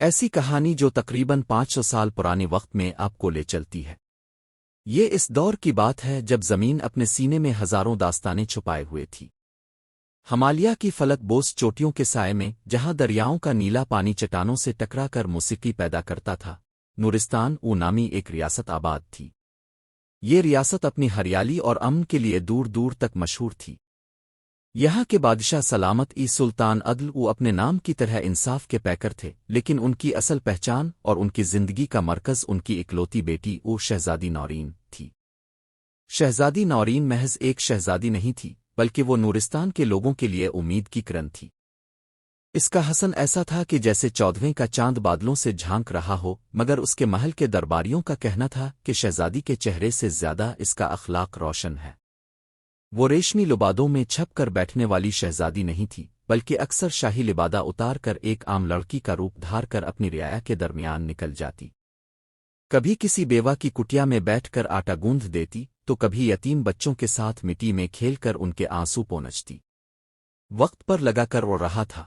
ایسی کہانی جو تقریباً 500 سال پرانے وقت میں آپ کو لے چلتی ہے۔ یہ اس دور کی بات ہے جب زمین اپنے سینے میں ہزاروں داستانیں چھپائے ہوئے تھی۔ ہمالیہ کی فلک بوس چوٹیوں کے سائے میں، جہاں دریاؤں کا نیلا پانی چٹانوں سے ٹکرا کر موسیقی پیدا کرتا تھا، نورستان نامی ایک ریاست آباد تھی۔ یہ ریاست اپنی ہریالی اور امن کے لیے دور دور تک مشہور تھی۔ یہاں کے بادشاہ سلامت سلطان عدل اپنے نام کی طرح انصاف کے پیکر تھے، لیکن ان کی اصل پہچان اور ان کی زندگی کا مرکز ان کی اکلوتی بیٹی شہزادی نورین تھی۔ شہزادی نورین محض ایک شہزادی نہیں تھی، بلکہ وہ نورستان کے لوگوں کے لیے امید کی کرن تھی۔ اس کا حسن ایسا تھا کہ جیسے 14ویں کا چاند بادلوں سے جھانک رہا ہو، مگر اس کے محل کے درباریوں کا کہنا تھا کہ شہزادی کے چہرے سے زیادہ اس کا اخلاق روشن ہے۔ وہ ریشمی لبادوں میں چھپ کر بیٹھنے والی شہزادی نہیں تھی، بلکہ اکثر شاہی لبادہ اتار کر ایک عام لڑکی کا روپ دھار کر اپنی رعایا کے درمیان نکل جاتی۔ کبھی کسی بیوہ کی کٹیا میں بیٹھ کر آٹا گوندھ دیتی، تو کبھی یتیم بچوں کے ساتھ مٹی میں کھیل کر ان کے آنسو پونچھتی۔ وقت پر لگا کر وہ رہا تھا۔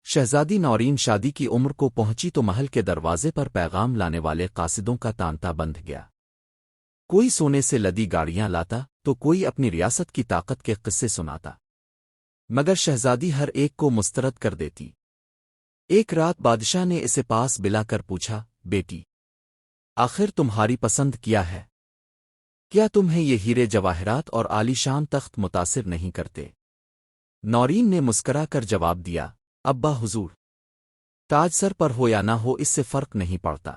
شہزادی نورین شادی کی عمر کو پہنچی تو محل کے دروازے پر پیغام لانے والے قاصدوں کا تانتا بندھ گیا۔ کوئی سونے سے لدی گاڑیاں لاتا تو کوئی اپنی ریاست کی طاقت کے قصے سناتا، مگر شہزادی ہر ایک کو مسترد کر دیتی۔ ایک رات بادشاہ نے اسے پاس بلا کر پوچھا، بیٹی، آخر تمہاری پسند کیا ہے؟ کیا تمہیں یہ ہیرے جواہرات اور عالیشان تخت متاثر نہیں کرتے؟ نورین نے مسکرا کر جواب دیا، ابا حضور، تاج سر پر ہو یا نہ ہو اس سے فرق نہیں پڑتا۔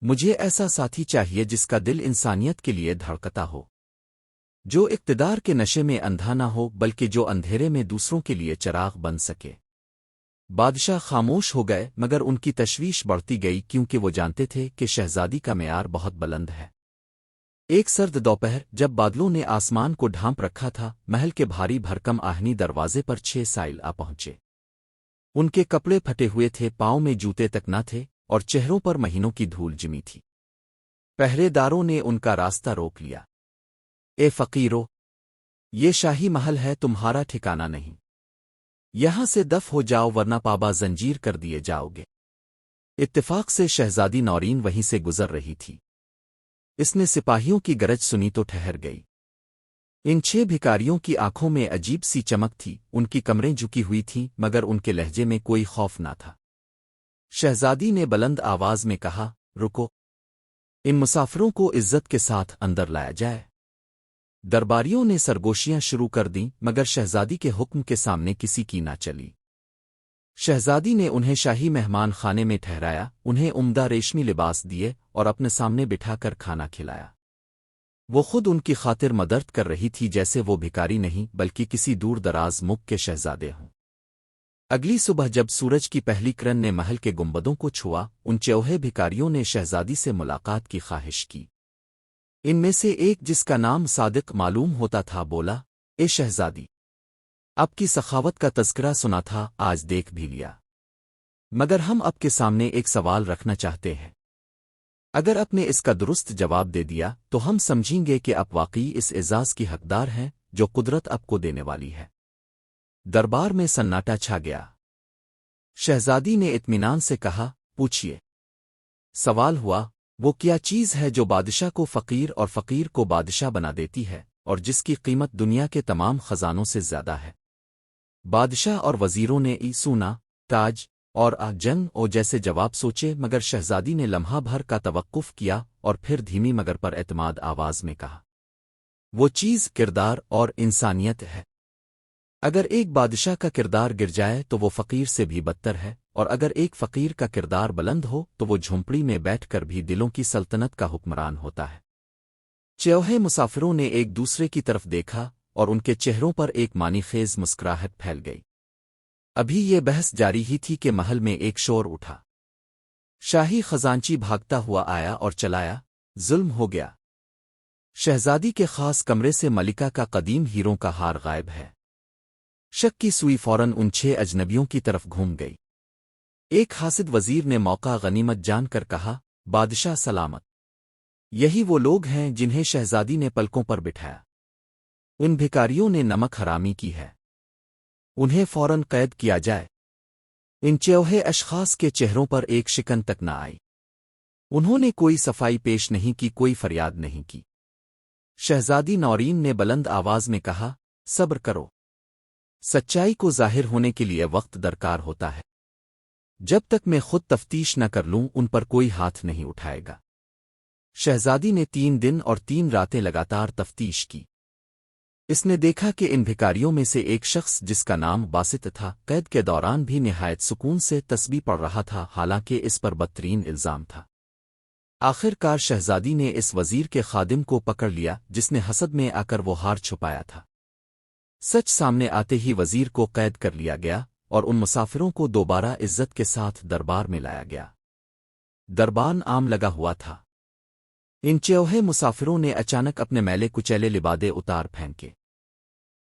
مجھے ایسا ساتھی چاہیے جس کا دل انسانیت کے لیے دھڑکتا ہو، جو اقتدار کے نشے میں اندھا نہ ہو بلکہ جو اندھیرے میں دوسروں کے لیے چراغ بن سکے۔ بادشاہ خاموش ہو گئے، مگر ان کی تشویش بڑھتی گئی کیونکہ وہ جانتے تھے کہ شہزادی کا معیار بہت بلند ہے۔ ایک سرد دوپہر جب بادلوں نے آسمان کو ڈھانپ رکھا تھا، محل کے بھاری بھرکم آہنی دروازے پر 6 سائل آ پہنچے۔ ان کے کپڑے پھٹے ہوئے تھے، پاؤں میں جوتے تک نہ تھے، اور چہروں پر مہینوں کی دھول جمی تھی۔ پہرے داروں نے ان کا راستہ روک لیا۔ اے فقیرو، یہ شاہی محل ہے، تمہارا ٹھکانہ نہیں۔ یہاں سے دف ہو جاؤ ورنہ پابا زنجیر کر دیے جاؤ گے۔ اتفاق سے شہزادی نورین وہیں سے گزر رہی تھی۔ اس نے سپاہیوں کی گرج سنی تو ٹھہر گئی۔ ان 6 بھکاریوں کی آنکھوں میں عجیب سی چمک تھی، ان کی کمریں جھکی ہوئی تھیں، مگر ان کے لہجے میں کوئی خوف نہ تھا۔ شہزادی نے بلند آواز میں کہا، رکو، ان مسافروں کو عزت کے ساتھ اندر لایا جائے۔ درباریوں نے سرگوشیاں شروع کر دیں، مگر شہزادی کے حکم کے سامنے کسی کی نہ چلی۔ شہزادی نے انہیں شاہی مہمان خانے میں ٹھہرایا، انہیں عمدہ ریشمی لباس دیے اور اپنے سامنے بٹھا کر کھانا کھلایا۔ وہ خود ان کی خاطر مدد کر رہی تھی، جیسے وہ بھکاری نہیں بلکہ کسی دور دراز ملک کے شہزادے ہوں۔ اگلی صبح جب سورج کی پہلی کرن نے محل کے گنبدوں کو چھوا، ان چوہے بھکاریوں نے شہزادی سے ملاقات کی خواہش کی۔ ان میں سے ایک، جس کا نام صادق معلوم ہوتا تھا، بولا، اے شہزادی، آپ کی سخاوت کا تذکرہ سنا تھا، آج دیکھ بھی لیا، مگر ہم آپ کے سامنے ایک سوال رکھنا چاہتے ہیں۔ اگر آپ نے اس کا درست جواب دے دیا تو ہم سمجھیں گے کہ آپ واقعی اس اعزاز کی حقدار ہیں جو قدرت آپ کو دینے والی ہے۔ دربار میں سناٹا چھا گیا۔ شہزادی نے اطمینان سے کہا، پوچھئے۔ سوال ہوا، وہ کیا چیز ہے جو بادشاہ کو فقیر اور فقیر کو بادشاہ بنا دیتی ہے، اور جس کی قیمت دنیا کے تمام خزانوں سے زیادہ ہے؟ بادشاہ اور وزیروں نے سونا، تاج اور جنگ او جیسے جواب سوچے، مگر شہزادی نے لمحہ بھر کا توقف کیا اور پھر دھیمی مگر پر اعتماد آواز میں کہا، وہ چیز کردار اور انسانیت ہے۔ اگر ایک بادشاہ کا کردار گر جائے تو وہ فقیر سے بھی بدتر ہے، اور اگر ایک فقیر کا کردار بلند ہو تو وہ جھونپڑی میں بیٹھ کر بھی دلوں کی سلطنت کا حکمران ہوتا ہے۔ چوہے مسافروں نے ایک دوسرے کی طرف دیکھا اور ان کے چہروں پر ایک معنی خیز مسکراہٹ پھیل گئی۔ ابھی یہ بحث جاری ہی تھی کہ محل میں ایک شور اٹھا۔ شاہی خزانچی بھاگتا ہوا آیا اور چلایا، ظلم ہو گیا۔ شہزادی کے خاص کمرے سے ملکہ کا قدیم ہیروں کا ہار غائب ہے۔ شک کی سوئی فوراً ان 6 اجنبیوں کی طرف گھوم گئی۔ ایک حاسد وزیر نے موقع غنیمت جان کر کہا، بادشاہ سلامت، یہی وہ لوگ ہیں جنہیں شہزادی نے پلکوں پر بٹھایا۔ ان بھکاریوں نے نمک حرامی کی ہے، انہیں فوراً قید کیا جائے۔ ان چوہے اشخاص کے چہروں پر ایک شکن تک نہ آئی۔ انہوں نے کوئی صفائی پیش نہیں کی، کوئی فریاد نہیں کی۔ شہزادی نورین نے بلند آواز میں کہا، صبر کرو۔ سچائی کو ظاہر ہونے کے لیے وقت درکار ہوتا ہے۔ جب تک میں خود تفتیش نہ کر لوں ان پر کوئی ہاتھ نہیں اٹھائے گا۔ شہزادی نے 3 دن اور 3 راتیں لگاتار تفتیش کی۔ اس نے دیکھا کہ ان بھکاریوں میں سے ایک شخص جس کا نام باسط تھا، قید کے دوران بھی نہایت سکون سے تسبیح پڑھ رہا تھا، حالانکہ اس پر بدترین الزام تھا۔ آخر کار شہزادی نے اس وزیر کے خادم کو پکڑ لیا جس نے حسد میں آ کر وہ ہار چھپایا تھا۔ سچ سامنے آتے ہی وزیر کو قید کر لیا گیا اور ان مسافروں کو دوبارہ عزت کے ساتھ دربار میں لایا گیا۔ دربان عام لگا ہوا تھا۔ ان چوہے مسافروں نے اچانک اپنے میلے کچیلے لبادے اتار پھینکے۔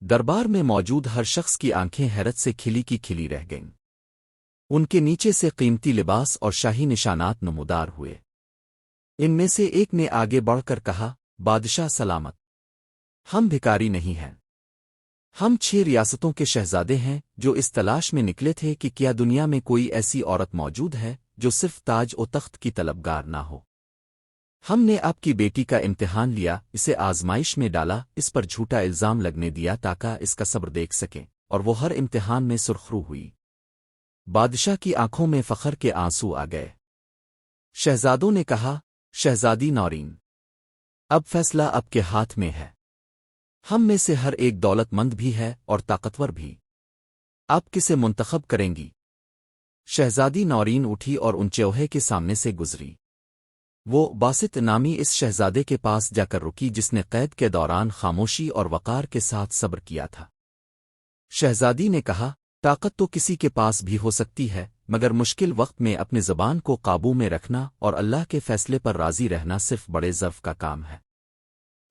دربار میں موجود ہر شخص کی آنکھیں حیرت سے کھلی کی کھلی رہ گئیں۔ ان کے نیچے سے قیمتی لباس اور شاہی نشانات نمودار ہوئے۔ ان میں سے ایک نے آگے بڑھ کر کہا، بادشاہ سلامت، ہم بھکاری نہیں ہیں۔ ہم 6 ریاستوں کے شہزادے ہیں جو اس تلاش میں نکلے تھے کہ کیا دنیا میں کوئی ایسی عورت موجود ہے جو صرف تاج و تخت کی طلبگار نہ ہو۔ ہم نے آپ کی بیٹی کا امتحان لیا، اسے آزمائش میں ڈالا، اس پر جھوٹا الزام لگنے دیا تاکہ اس کا صبر دیکھ سکیں، اور وہ ہر امتحان میں سرخرو ہوئی۔ بادشاہ کی آنکھوں میں فخر کے آنسو آ گئے۔ شہزادوں نے کہا، شہزادی نورین، اب فیصلہ آپ کے ہاتھ میں ہے۔ ہم میں سے ہر ایک دولت مند بھی ہے اور طاقتور بھی۔ آپ کسے منتخب کریں گی؟ شہزادی نورین اٹھی اور ان چوہے کے سامنے سے گزری۔ وہ باسط نامی اس شہزادے کے پاس جا کر رکی جس نے قید کے دوران خاموشی اور وقار کے ساتھ صبر کیا تھا۔ شہزادی نے کہا، طاقت تو کسی کے پاس بھی ہو سکتی ہے، مگر مشکل وقت میں اپنی زبان کو قابو میں رکھنا اور اللہ کے فیصلے پر راضی رہنا صرف بڑے ظرف کا کام ہے۔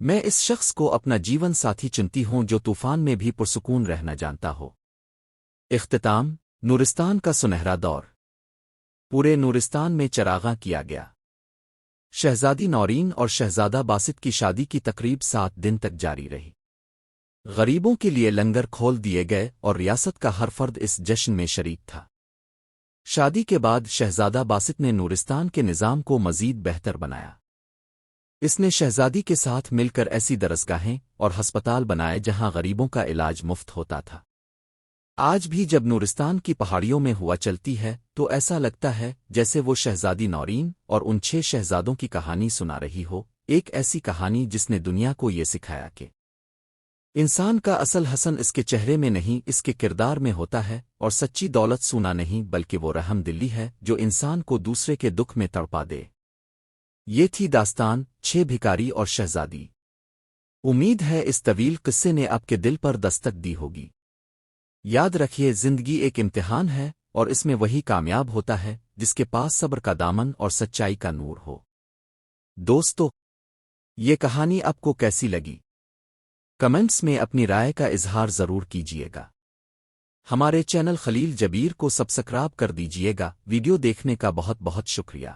میں اس شخص کو اپنا جیون ساتھی چنتی ہوں جو طوفان میں بھی پرسکون رہنا جانتا ہو۔ اختتام، نورستان کا سنہرا دور۔ پورے نورستان میں چراغاں کیا گیا۔ شہزادی نورین اور شہزادہ باسط کی شادی کی تقریب 7 دن تک جاری رہی۔ غریبوں کے لیے لنگر کھول دیے گئے اور ریاست کا ہر فرد اس جشن میں شریک تھا۔ شادی کے بعد شہزادہ باسط نے نورستان کے نظام کو مزید بہتر بنایا۔ اس نے شہزادی کے ساتھ مل کر ایسی درسگاہیں اور ہسپتال بنائے جہاں غریبوں کا علاج مفت ہوتا تھا۔ آج بھی جب نورستان کی پہاڑیوں میں ہوا چلتی ہے تو ایسا لگتا ہے جیسے وہ شہزادی نورین اور ان 6 شہزادوں کی کہانی سنا رہی ہو، ایک ایسی کہانی جس نے دنیا کو یہ سکھایا کہ انسان کا اصل حسن اس کے چہرے میں نہیں، اس کے کردار میں ہوتا ہے، اور سچی دولت سونا نہیں بلکہ وہ رحم دلی ہے جو انسان کو دوسرے کے دکھ میں تڑپا دے۔ یہ تھی داستان 6 بھکاری اور شہزادی۔ امید ہے اس طویل قصے نے آپ کے دل پر دستک دی ہوگی۔ یاد رکھیے، زندگی ایک امتحان ہے اور اس میں وہی کامیاب ہوتا ہے جس کے پاس صبر کا دامن اور سچائی کا نور ہو۔ دوستو، یہ کہانی آپ کو کیسی لگی؟ کمنٹس میں اپنی رائے کا اظہار ضرور کیجیے گا۔ ہمارے چینل خلیل جبیر کو سبسکرائب کر دیجیے گا۔ ویڈیو دیکھنے کا بہت بہت شکریہ۔